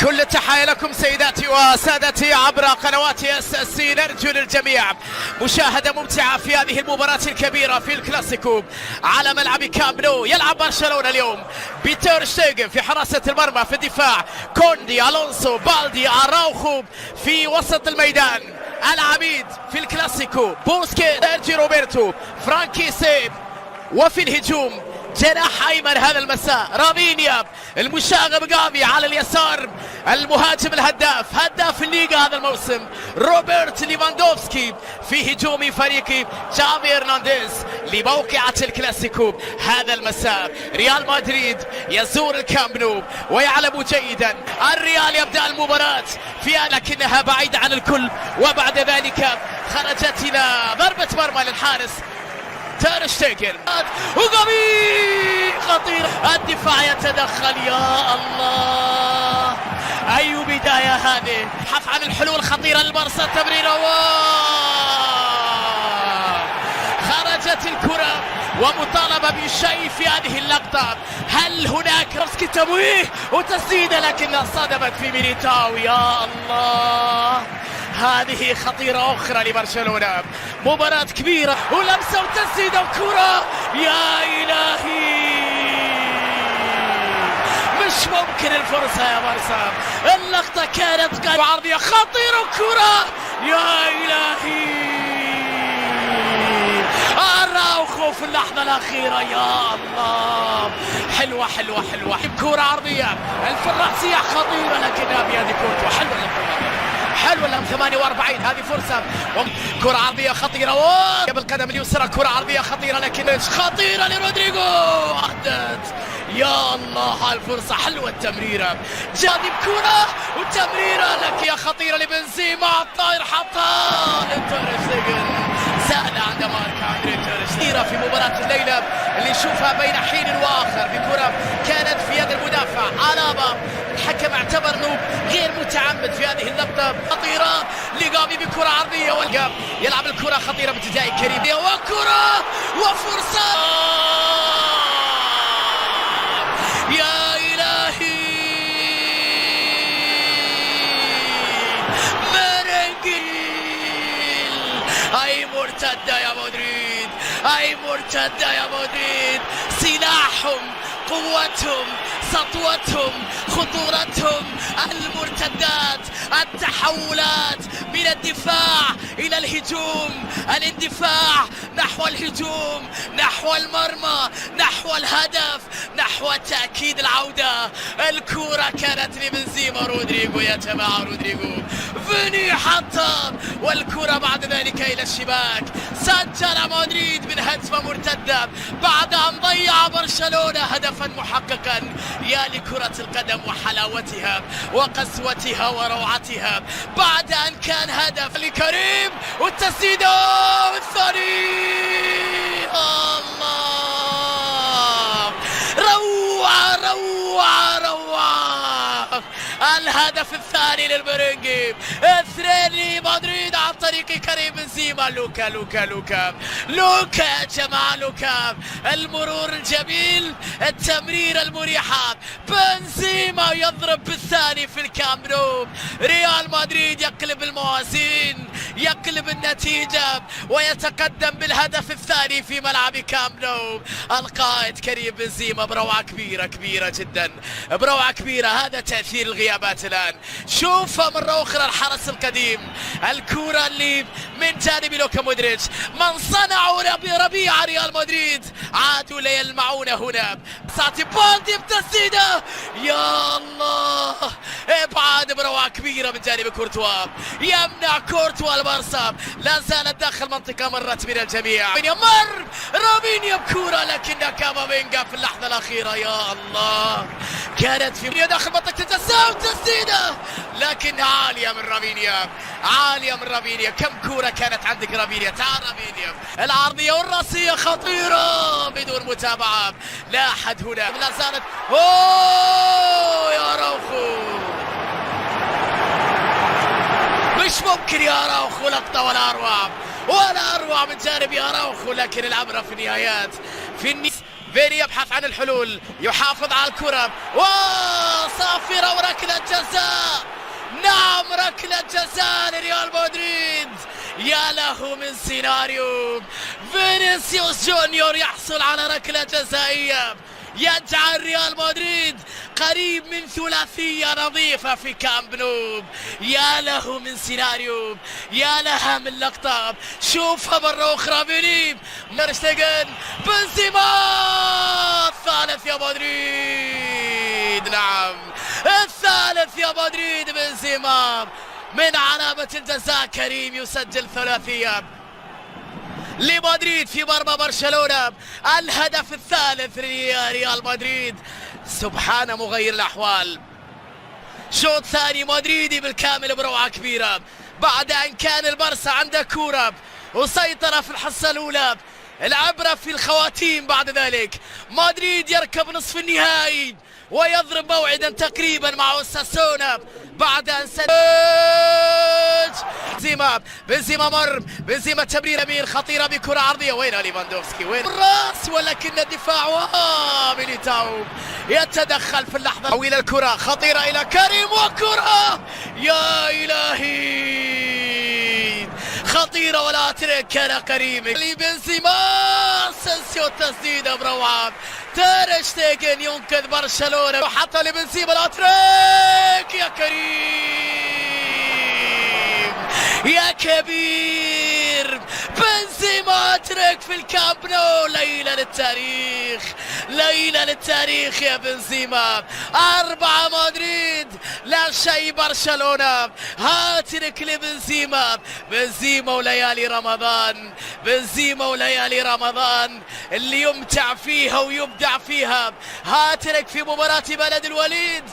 كل التحايا لكم سيداتي وسادتي عبر قنوات SSC. نرجو للجميع مشاهدة ممتعة في هذه المباراة الكبيرة في الكلاسيكو على ملعب كامب نو. يلعب برشلونة اليوم بتير شتيغن في حراسة المرمى، في الدفاع كوندي، ألونسو، بالدي، أراوخو في وسط الميدان. العميد في الكلاسيكو بوسكيت، سيرجي روبرتو، فرانكي سيب. وفي الهجوم جناح ايمن هذا المساء رافينيا، المشاغب غافي على اليسار، المهاجم الهداف، هداف الليغا هذا الموسم روبرت ليفاندوفسكي. في هجوم فريق جافي هرنانديز لموقعة الكلاسيكو هذا المساء. ريال مدريد يزور الكامب نو ويعلم جيدا الريال يبدأ المباراة فيها لكنها بعيدة عن الكل، وبعد ذلك خرجت إلى ضربة مرمى للحارس تير شتيغن وغافي خطير. الدفاع يتدخل، يا الله أي بداية هذه. بحث عن الحلول خطيرة للبارسا، التمريرة خرجت الكرة ومطالبة بشيء في هذه اللقطة. هل هناك رسك تمويه وتسديدة لكنها صادمت في ميليتاو. يا الله هذه خطيرة أخرى لبرشلونة، مباراة كبيرة ولمسة وتسديدة وكرة. يا إلهي مش ممكن الفرصة يا بارسا. اللقطة كانت عرضية خطيرة وكرة. يا إلهي أراوخو في اللحظة الأخيرة. يا الله حلوة حلوة حلوة، كرة عرضية الفرنسية خطيرة لكنها بيد كورتوا. حلوة لهم 48. هذه فرصة، كرة عرضية خطيرة بالقدم اليسرى، كرة عرضية خطيرة لكن خطيرة لرودريغو. أهدت. يا الله الفرصة حلوة، التمريرة جاذب كرة وتمريرة لك يا خطيرة لبنزيما، الطاير حطها لتير شتيغن. سهلة عند مارك أندري تير شتيغن في مباراة الليلة اللي نشوفها بين حين وآخر بكرة كانت في يد المدافع ألابا. الحكم اعتبر انه غير متعمد في هذه اللقطة. خطيرة لغافي بكرة عرضية يلعب الكرة خطيرة بابتداء كريم وكرة وفرصة. يا إلهي مرنجيل، أي مرتدة يا مدريد، أي مرتدة يا مدريد. سلاحهم، قوتهم، سطوتهم، خطورتهم، المرتدات، التحولات من الدفاع إلى الهجوم، الاندفاع نحو الهجوم، نحو المرمى، نحو الهدف، نحو تأكيد العودة. الكرة كانت لبنزيما، رودريغو يتبع رودريغو، فيني حطها والكرة بعد ذلك إلى الشباك. سجل مدريد من هجمة مرتدة بعد أن ضيع برشلونة هدفا محققا. يا لكرة القدم وحلاوتها وقسوتها وروعتها، بعد أن كان هدف لكريم والتسديدة والثاني. الله روعة روعة روعة. الهدف الثاني للمرنجي، 2 لمدريد عن طريق كريم بنزيما. لوكا لوكا لوكا لوكا يا جماعة، لوكا المرور الجميل، التمريرة المريحة. بنزيما يضرب بالثاني في الكامب نو. ريال مدريد يقلب الموازين، يقلب النتيجة ويتقدم بالهدف الثاني في ملعب كامب نو. القائد كريم بنزيما بروعة كبيرة كبيرة جدا، بروعة كبيرة. هذا تأثير الغيابات الآن. شوف مرة أخرى الحرس القديم، الكرة اللي من جانب لوكا مودريتش، من صنعوا ربيع ريال مدريد عادوا ليلمعون هنا. ساتي بالدي بتسديدة، يا الله ابعاد بروعة كبيرة من جانب كورتوا، يمنع كورتوا البارسا. لا زالت داخل منطقة مرت من الجميع. مر رافينيا بكرة لكنها كامافينجا في اللحظة الأخيرة. يا الله كانت في داخل منطقة الجزاء وتسديدة لكن عالية من رافينيا، عالية من رافينيا. كم كرة كانت عندك رافينيا؟ تعال رافينيا، العرضية والرأسية خطيرة بدون متابعة. لا أحد هنا، لا زالت. أوه يا راوخو، مش ممكن يا راوخو، لقطة ولا أروع ولا أروع من جانب يا راوخو. لكن العبرة في النهايات، في فيني يبحث عن الحلول، يحافظ على الكرة وصافرة وركلة جزاء. نعم ركلة جزاء لريال مدريد. يا له من سيناريو، فينيسيوس جونيور يحصل على ركلة جزائية يجعل ريال مدريد قريب من ثلاثية نظيفة في كامب نو. يا له من سيناريو، يا لها من لقطة. شوفها مرة أخرى فيني ميرشتيجن، بنزيما الثالث يا مدريد. نعم الثالث يا مدريد، بنزيما من علامة الجزاء كريم يسجل ثلاثية لمدريد في مرمى برشلونة. الهدف الثالث لريال مدريد. سبحان مغير الأحوال. شوط ثاني مدريدي بالكامل بروعة كبيرة بعد أن كان البارسا عنده كورة وسيطرة في الحصة الأولى. العبرة في الخواتيم بعد ذلك. مدريد يركب نصف النهائي ويضرب موعدا تقريبا مع اوساسونا بعد ان بنزيما مر، بنزيما تمريره يمين خطيره بكره عرضيه. وين ليفاندوفسكي؟ وين الراس؟ ولكن الدفاع ميليتاو يتدخل في اللحظه. طويله الكره خطيره الى كريم وكره يا الهي خطيره ولا ترك كان قريب لبنزيما. سنسيو التسديده بروعه. تير شتيجن ينقذ برشلونة وحتى لبنزيما الاتريك. يا كريم يا كبير، بنزيما اتريك في الكامب نو. ليلة للتاريخ، ليلة للتاريخ يا بنزيما. 4 مدريد لا شيء برشلونة. هاتريك لبنزيما. بنزيما وليالي رمضان، بنزيما وليالي رمضان اللي يمتع فيها ويبدع فيها. هاتريك في مباراة بلد الوليد.